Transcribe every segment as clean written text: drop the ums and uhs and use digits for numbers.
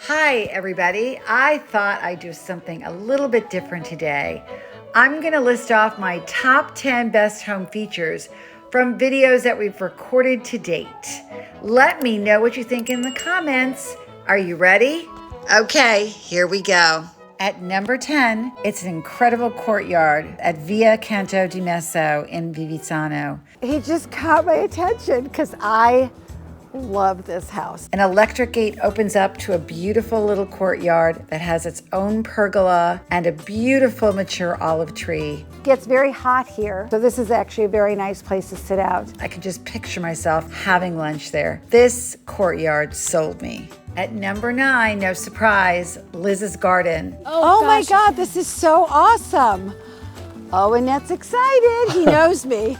Hi, everybody. I thought I'd do something a little bit different today. I'm going to list off my top 10 best home features from videos that we've recorded to date. Let me know what you think in the comments. Are you ready? Okay, here we go. At number 10, it's an incredible courtyard at Via Canto di Messo in Vivizano. He just caught my attention because I love this house. An electric gate opens up to a beautiful little courtyard that has its own pergola and a beautiful mature olive tree. It gets very hot here, so this is actually a very nice place to sit out. I can just picture myself having lunch there. This courtyard sold me. At number 9, no surprise, Liz's garden. Oh my God, this is so awesome. Oh, Annette's excited. He knows me.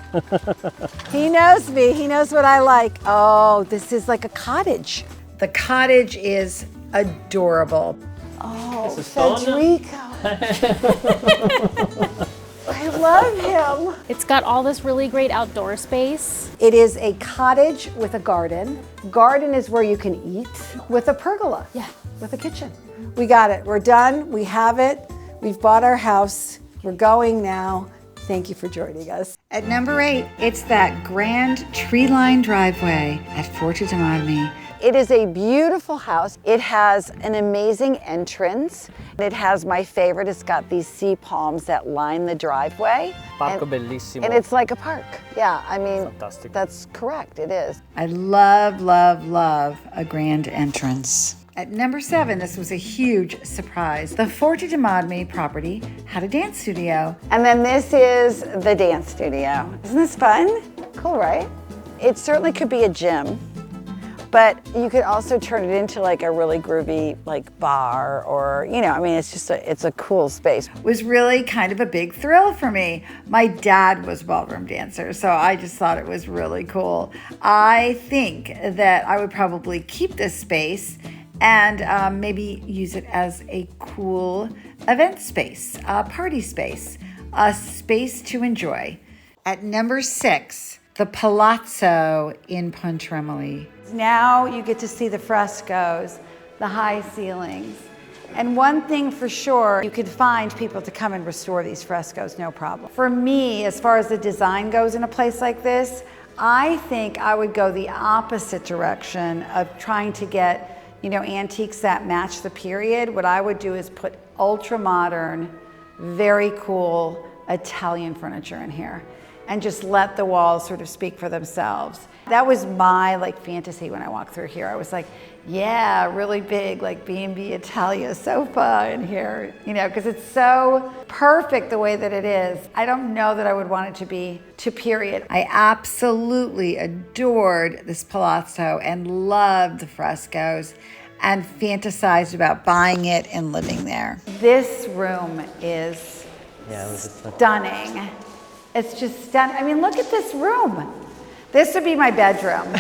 He knows me. He knows what I like. Oh, this is like a cottage. The cottage is adorable. Oh, Federico. I love him. It's got all this really great outdoor space. It is a cottage with a garden. Garden is where you can eat with a pergola. Yeah. With a kitchen. We got it. We're done. We have it. We've bought our house. We're going now. Thank you for joining us. At number 8, it's that grand tree-lined driveway at Forte di Marmi. It is a beautiful house. It has an amazing entrance. It has my favorite. It's got these sea palms that line the driveway. Parco bellissimo. And it's like a park. Yeah, I mean, Fantastic. That's correct. It is. I love, love, love a grand entrance. At number 7, this was a huge surprise. The Forte di Marmi property had a dance studio. And then this is the dance studio. Isn't this fun? Cool, right? It certainly could be a gym, but you could also turn it into like a really groovy like bar or, you know, I mean, it's a cool space. It was really kind of a big thrill for me. My dad was a ballroom dancer, so I just thought it was really cool. I think that I would probably keep this space and maybe use it as a cool event space, a party space, a space to enjoy. At number 6, the Palazzo in Pontremoli. Now you get to see the frescoes, the high ceilings. And one thing for sure, you could find people to come and restore these frescoes, no problem. For me, as far as the design goes in a place like this, I think I would go the opposite direction of trying to get antiques that match the period. What I would do is put ultra modern, very cool Italian furniture in here and just let the walls sort of speak for themselves. That was my fantasy when I walked through here. I was like, yeah, really big B&B Italia sofa in here, because it's so perfect the way that it is. I don't know that I would want it to be to period. I absolutely adored this palazzo and loved the frescoes and fantasized about buying it and living there. This room is stunning. It's just stunning. I mean, look at this room. This would be my bedroom.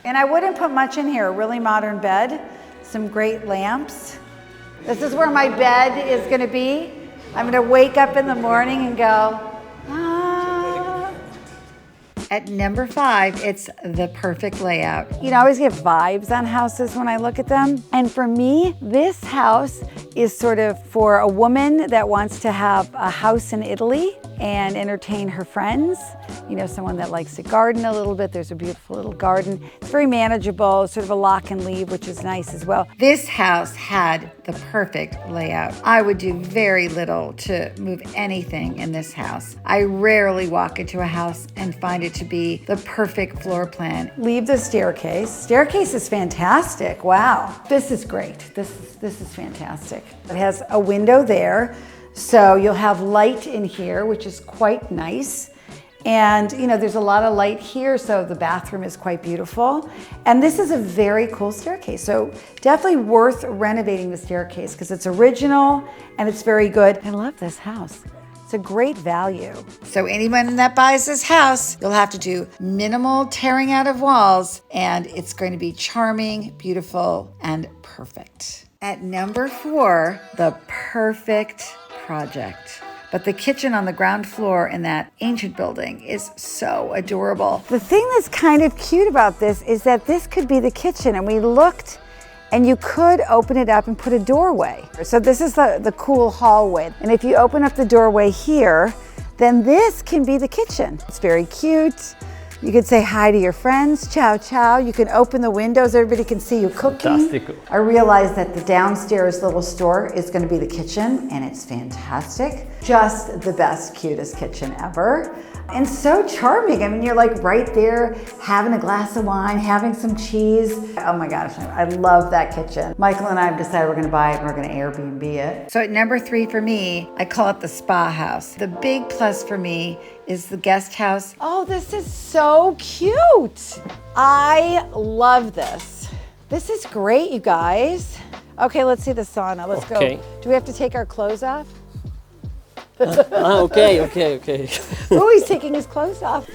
And I wouldn't put much in here. A really modern bed, some great lamps. This is where my bed is going to be. I'm going to wake up in the morning and go, ah. At number 5, it's the perfect layout. I always get vibes on houses when I look at them. And for me, this house is sort of for a woman that wants to have a house in Italy and entertain her friends. Someone that likes to garden a little bit. There's a beautiful little garden. It's very manageable, sort of a lock and leave, which is nice as well. This house had the perfect layout. I would do very little to move anything in this house. I rarely walk into a house and find it to be the perfect floor plan. Leave the staircase. Staircase is fantastic. Wow. This is great. This is fantastic. It has a window there, so you'll have light in here, which is quite nice. And there's a lot of light here, so the bathroom is quite beautiful. And this is a very cool staircase, so definitely worth renovating the staircase because it's original and it's very good. I love this house. It's a great value. So anyone that buys this house, you'll have to do minimal tearing out of walls, and it's going to be charming, beautiful, and perfect. At number 4, the perfect project. But the kitchen on the ground floor in that ancient building is so adorable. The thing that's kind of cute about this is that this could be the kitchen, and we looked And you could open it up and put a doorway. So this is the cool hallway. And if you open up the doorway here, then this can be the kitchen. It's very cute. You can say hi to your friends, ciao, ciao. You can open the windows, everybody can see you cooking. Fantastico. I realized that the downstairs little store is gonna be the kitchen, and it's fantastic. Just the best, cutest kitchen ever. And so charming. I mean, you're like right there having a glass of wine, having some cheese. Oh my gosh, I love that kitchen. Michael and I have decided we're gonna buy it and we're gonna Airbnb it. So at number 3 for me, I call it the spa house. The big plus for me is the guest house. Oh, this is so cute. I love this. This is great, you guys. Okay, let's see the sauna. Let's go. Do we have to take our clothes off? Okay. Oh, he's taking his clothes off.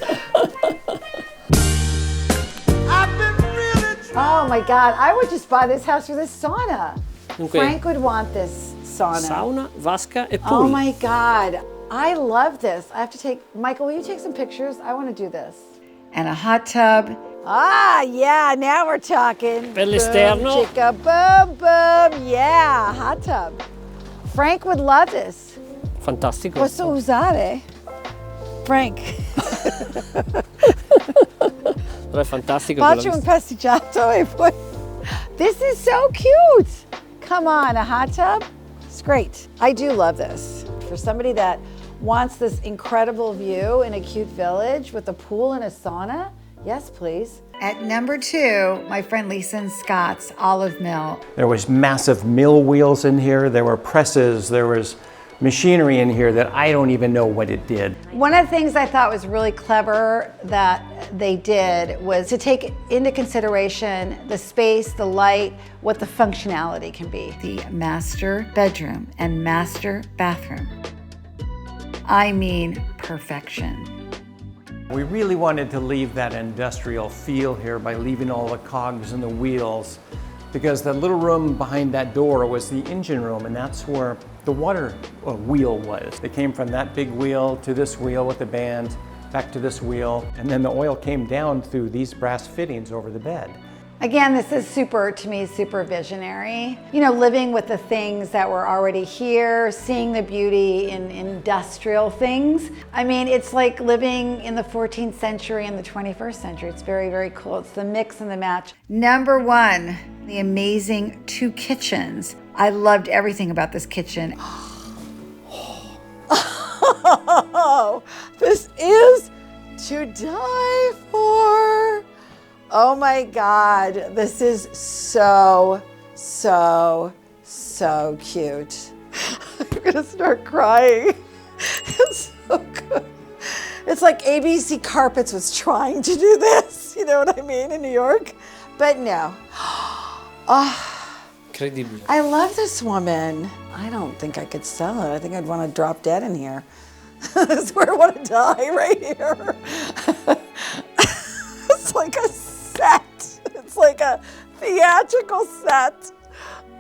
Oh my God, I would just buy this house for this sauna. Okay. Frank would want this sauna. Sauna, vasca e pool. Oh my God, I love this. I have to take, Michael, will you take some pictures? I want to do this. And a hot tub. Ah, yeah, now we're talking. Per l'esterno. Boom, chicka, boom, boom. Yeah, hot tub. Frank would love this. Fantastico. Posso usare? Frank. Però è fantastico. Faccio un pasticciato e poi... This is so cute. Come on, a hot tub? It's great. I do love this. For somebody that wants this incredible view in a cute village with a pool and a sauna, yes, please. At number 2, my friend Lisa and Scott's Olive Mill. There was massive mill wheels in here. There were presses. There was machinery in here that I don't even know what it did. One of the things I thought was really clever that they did was to take into consideration the space, the light, what the functionality can be. The master bedroom and master bathroom. I mean perfection. We really wanted to leave that industrial feel here by leaving all the cogs and the wheels, because the little room behind that door was the engine room, and that's where the water wheel was. They came from that big wheel to this wheel with the band, back to this wheel, and then the oil came down through these brass fittings over the bed. Again, this is to me, super visionary. You know, living with the things that were already here, seeing the beauty in industrial things. I mean, it's like living in the 14th century and the 21st century. It's very, very cool. It's the mix and the match. Number 1, the amazing 2 kitchens. I loved everything about this kitchen. Oh, this is to die for. Oh my God, this is so cute. I'm gonna start crying. It's so good. It's like ABC Carpets was trying to do this, you know what I mean, in New York? But no. Oh, Incredibile. I love this woman. I don't think I could sell it. I think I'd want to drop dead in here. This is where I want to die, right here. It's like a set. It's like a theatrical set.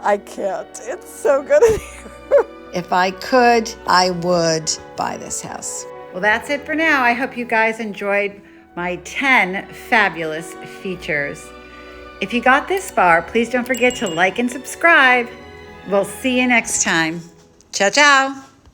I can't. It's so good in here. If I could, I would buy this house. Well, that's it for now. I hope you guys enjoyed my 10 fabulous features. If you got this far, please don't forget to like and subscribe. We'll see you next time. Ciao, ciao.